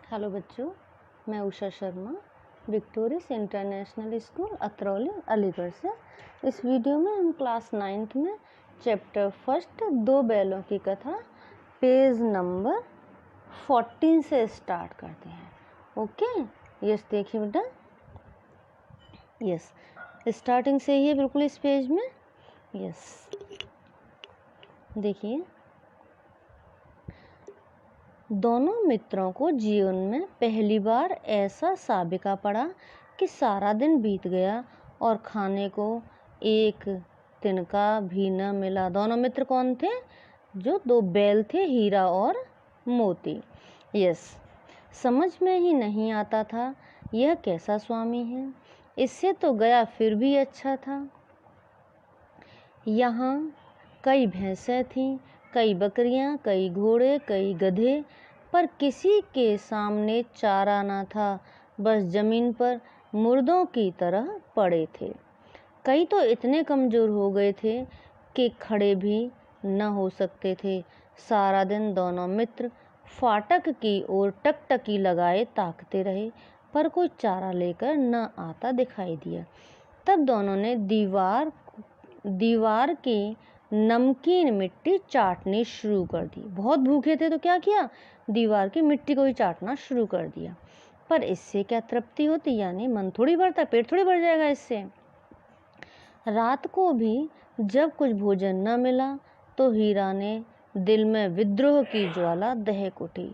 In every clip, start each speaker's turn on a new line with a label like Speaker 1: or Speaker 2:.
Speaker 1: Hello बच्चों, मैं Usha Sharma victorious international school Atrauli Aligarh से। इस वीडियो में हम क्लास 9th में चैप्टर फर्स्ट दो बैलों की कथा पेज नंबर 14 से स्टार्ट करते हैं। ओके, यस देखिए बेटा, यस स्टार्टिंग से ही है बिल्कुल इस पेज में। यस देखिए, दोनों मित्रों को जीवन में पहली बार ऐसा साबिका पड़ा कि सारा दिन बीत गया और खाने को एक तिनका भी न मिला। दोनों मित्र कौन थे? जो दो बैल थे, हीरा और मोती। यस, समझ में ही नहीं आता था यह कैसा स्वामी है, इससे तो गया फिर भी अच्छा था। यहाँ कई भैंसें थीं, कई बकरियां, कई घोड़े, कई गधे, पर किसी के सामने चारा न था। बस जमीन पर मुर्दों की तरह पड़े थे। कई तो इतने कमजोर हो गए थे कि खड़े भी न हो सकते थे। सारा दिन दोनों मित्र फाटक की ओर टकटकी लगाए ताकते रहे, पर कोई चारा लेकर न आता दिखाई दिया। तब दोनों ने दीवार की नमकीन मिट्टी चाटनी शुरू कर दी। बहुत भूखे थे तो क्या किया, दीवार की मिट्टी को ही चाटना शुरू कर दिया। पर इससे क्या तृप्ति होती, यानी मन थोड़ी भरता, पेट थोड़ी भर जाएगा इससे। रात को भी जब कुछ भोजन न मिला तो हीरा ने दिल में विद्रोह की ज्वाला दहक उठी।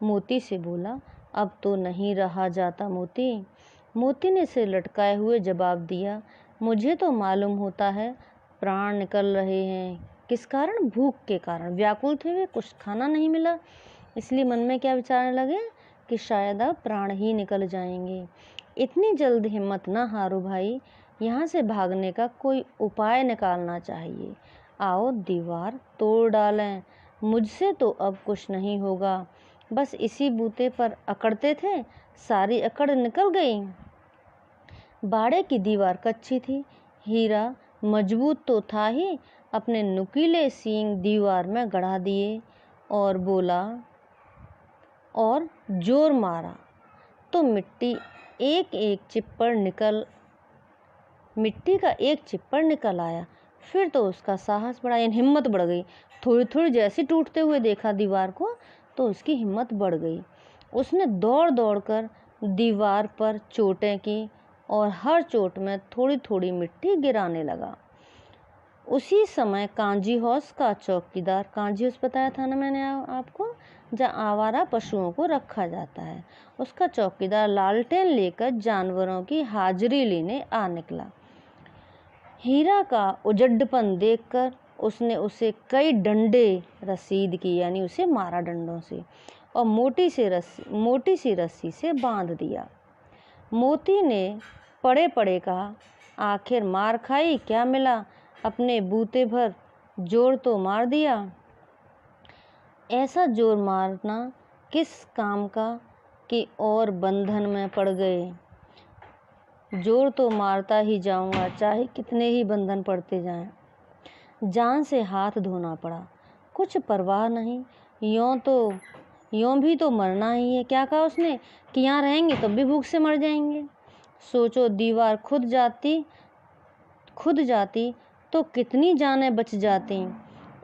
Speaker 1: मोती से बोला, अब तो नहीं रहा जाता मोती। मोती ने सिर लटकाए हुए जवाब दिया, मुझे तो मालूम होता है प्राण निकल रहे हैं। किस कारण? भूख के कारण। व्याकुल थे वे, कुछ खाना नहीं मिला, इसलिए मन में क्या विचारने लगे कि शायद अब प्राण ही निकल जाएंगे। इतनी जल्द हिम्मत न हारो भाई, यहाँ से भागने का कोई उपाय निकालना चाहिए। आओ दीवार तोड़ डालें, मुझसे तो अब कुछ नहीं होगा। बस इसी बूते पर अकड़ते थे, सारी अकड़ निकल गई। बाड़े की दीवार कच्ची थी, हीरा मजबूत तो था ही, अपने नुकीले सींग दीवार में गड़ा दिए और बोला और जोर मारा तो मिट्टी का एक चिप्पड़ निकल आया। फिर तो उसका साहस बढ़ा, यानी हिम्मत बढ़ गई। थोड़ी थोड़ी जैसे टूटते हुए देखा दीवार को तो उसकी हिम्मत बढ़ गई। उसने दौड़ दौड़ कर दीवार पर चोटें की और हर चोट में थोड़ी थोड़ी मिट्टी गिराने लगा। उसी समय कांजी हाउस का चौकीदार, कांजी हाउस बताया था ना मैंने आपको, जहाँ आवारा पशुओं को रखा जाता है, उसका चौकीदार लालटेन लेकर जानवरों की हाजिरी लेने आ निकला। हीरा का उजड्डपन देखकर उसने उसे कई डंडे रसीद की, यानी उसे मारा डंडों से, और मोटी सी रस्सी से बांध दिया। मोती ने पड़े पड़े कहा, आखिर मार खाई, क्या मिला? अपने बूते भर जोर तो मार दिया। ऐसा जोर मारना किस काम का कि और बंधन में पड़ गए। जोर तो मारता ही जाऊंगा, चाहे कितने ही बंधन पड़ते जाएं। जान से हाथ धोना पड़ा, कुछ परवाह नहीं, यों भी तो मरना ही है। क्या कहा उसने कि यहाँ रहेंगे तब भी भूख से मर जाएंगे। सोचो, दीवार खुद जाती तो कितनी जानें बच जाती।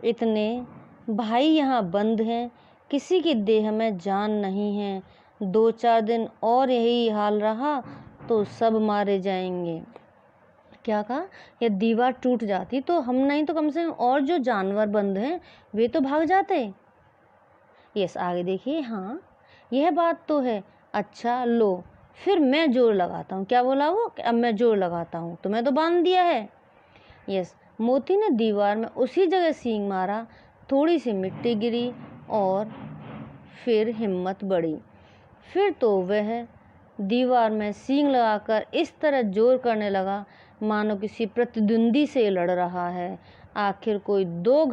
Speaker 1: इतने भाई यहाँ बंद हैं, किसी की देह में जान नहीं है। 2-4 दिन और यही हाल रहा तो सब मारे जाएंगे। क्या कहा, ये दीवार टूट जाती तो हम नहीं तो कम से कम और जो जानवर बंद हैं वे तो भाग जाते। यस, आगे देखिए, हाँ यह बात तो है। अच्छा लो, फिर मैं जोर लगाता हूँ। क्या बोला वो? अब मैं जोर लगाता हूँ, तुम्हें तो बांध दिया है। यस, मोती ने दीवार में उसी जगह सींग मारा, थोड़ी सी मिट्टी गिरी और फिर हिम्मत बढ़ी। फिर तो वह दीवार में सींग लगाकर इस तरह जोर करने लगा मानो किसी प्रतिद्वंदी से लड़ रहा है। आखिर कोई 2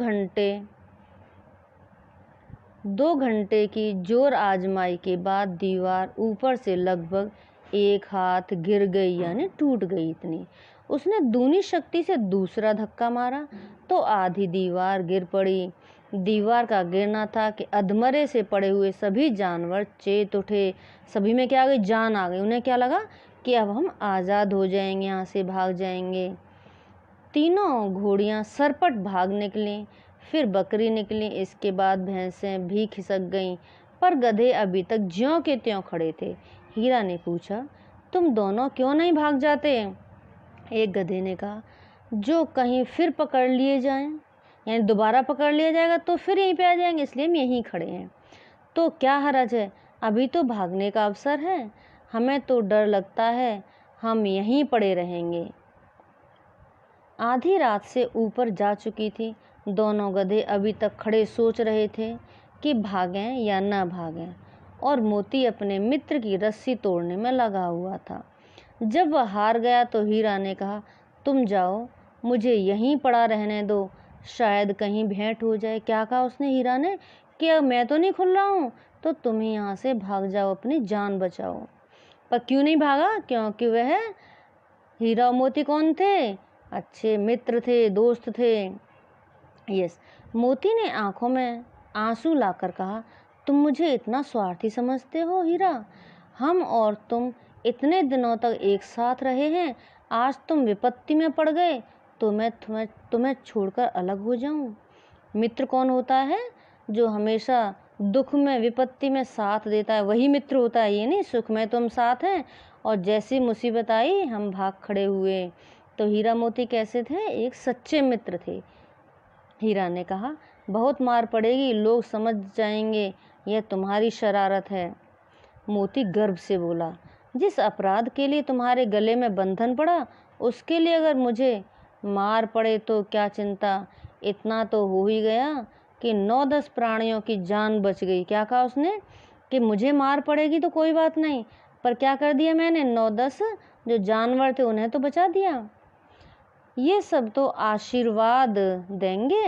Speaker 1: घंटे की जोर आजमाई के बाद दीवार ऊपर से लगभग 1 हाथ गिर गई, यानी टूट गई इतनी। उसने दूनी शक्ति से दूसरा धक्का मारा तो आधी दीवार गिर पड़ी। दीवार का गिरना था कि अधमरे से पड़े हुए सभी जानवर चेत उठे। सभी में क्या आ गई, जान आ गई। उन्हें क्या लगा कि अब हम आज़ाद हो जाएंगे, यहाँ से भाग जाएंगे। तीनों घोड़ियाँ सरपट भाग निकलीं, फिर बकरी निकली, इसके बाद भैंसें भी खिसक गईं, पर गधे अभी तक ज्यों के त्यों खड़े थे। हीरा ने पूछा, तुम दोनों क्यों नहीं भाग जाते? एक गधे ने कहा, जो कहीं फिर पकड़ लिए जाएं, यानी दोबारा पकड़ लिया जाएगा तो फिर यहीं पे आ जाएंगे, इसलिए हम यहीं खड़े हैं। तो क्या हरज है, अभी तो भागने का अवसर है। हमें तो डर लगता है हम यहीं पड़े रहेंगे। आधी रात से ऊपर जा चुकी थी। दोनों गधे अभी तक खड़े सोच रहे थे कि भागें या न भागें, और मोती अपने मित्र की रस्सी तोड़ने में लगा हुआ था। जब वह हार गया तो हीरा ने कहा, तुम जाओ, मुझे यहीं पड़ा रहने दो, शायद कहीं भेंट हो जाए। क्या कहा उसने, हीरा ने, कि अब मैं तो नहीं खुल रहा हूँ, तो तुम ही यहाँ से भाग जाओ, अपनी जान बचाओ। पर क्यों नहीं भागा? क्योंकि वह हीरा और मोती कौन थे? अच्छे मित्र थे, दोस्त थे। यस। मोती ने आंखों में आंसू लाकर कहा, तुम मुझे इतना स्वार्थी समझते हो हीरा? हम और तुम इतने दिनों तक एक साथ रहे हैं, आज तुम विपत्ति में पड़ गए तो मैं तुम्हें छोड़कर अलग हो जाऊं? मित्र कौन होता है? जो हमेशा दुख में, विपत्ति में साथ देता है, वही मित्र होता है। ये नहीं सुख में तुम साथ हैं और जैसी मुसीबत आई हम भाग खड़े हुए। तो हीरा मोती कैसे थे? एक सच्चे मित्र थे। हीरा ने कहा, बहुत मार पड़ेगी, लोग समझ जाएंगे यह तुम्हारी शरारत है। मोती गर्व से बोला, जिस अपराध के लिए तुम्हारे गले में बंधन पड़ा, उसके लिए अगर मुझे मार पड़े तो क्या चिंता। इतना तो हो ही गया कि 9-10 प्राणियों की जान बच गई। क्या कहा उसने, कि मुझे मार पड़ेगी तो कोई बात नहीं, पर क्या कर दिया मैंने, 9-10 जो जानवर थे उन्हें तो बचा दिया। ये सब तो आशीर्वाद देंगे।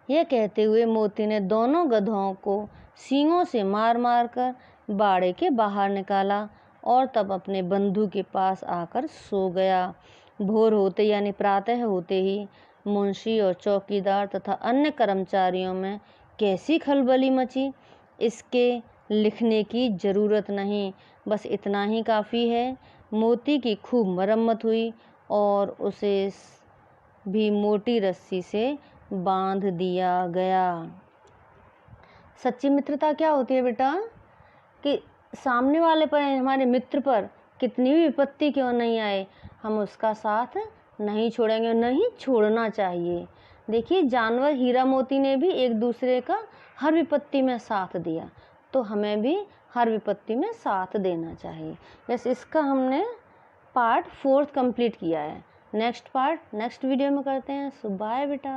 Speaker 1: यह कहते हुए मोती ने दोनों गधों को सींगों से मार मार कर बाड़े के बाहर निकाला और तब अपने बंधु के पास आकर सो गया। भोर होते यानी प्रातः होते ही मुंशी और चौकीदार तथा अन्य कर्मचारियों में कैसी खलबली मची, इसके लिखने की जरूरत नहीं, बस इतना ही काफ़ी है। मोती की खूब मरम्मत हुई और उसे भी मोटी रस्सी से बांध दिया गया। सच्ची मित्रता क्या होती है बेटा, कि सामने वाले पर, हमारे मित्र पर कितनी भी विपत्ति क्यों नहीं आए, हम उसका साथ नहीं छोड़ेंगे, नहीं छोड़ना चाहिए। देखिए, जानवर हीरा मोती ने भी एक दूसरे का हर विपत्ति में साथ दिया, तो हमें भी हर विपत्ति में साथ देना चाहिए। बस इसका हमने पार्ट 4 कंप्लीट किया है। नेक्स्ट पार्ट नेक्स्ट वीडियो में करते हैं। सो बाय बेटा।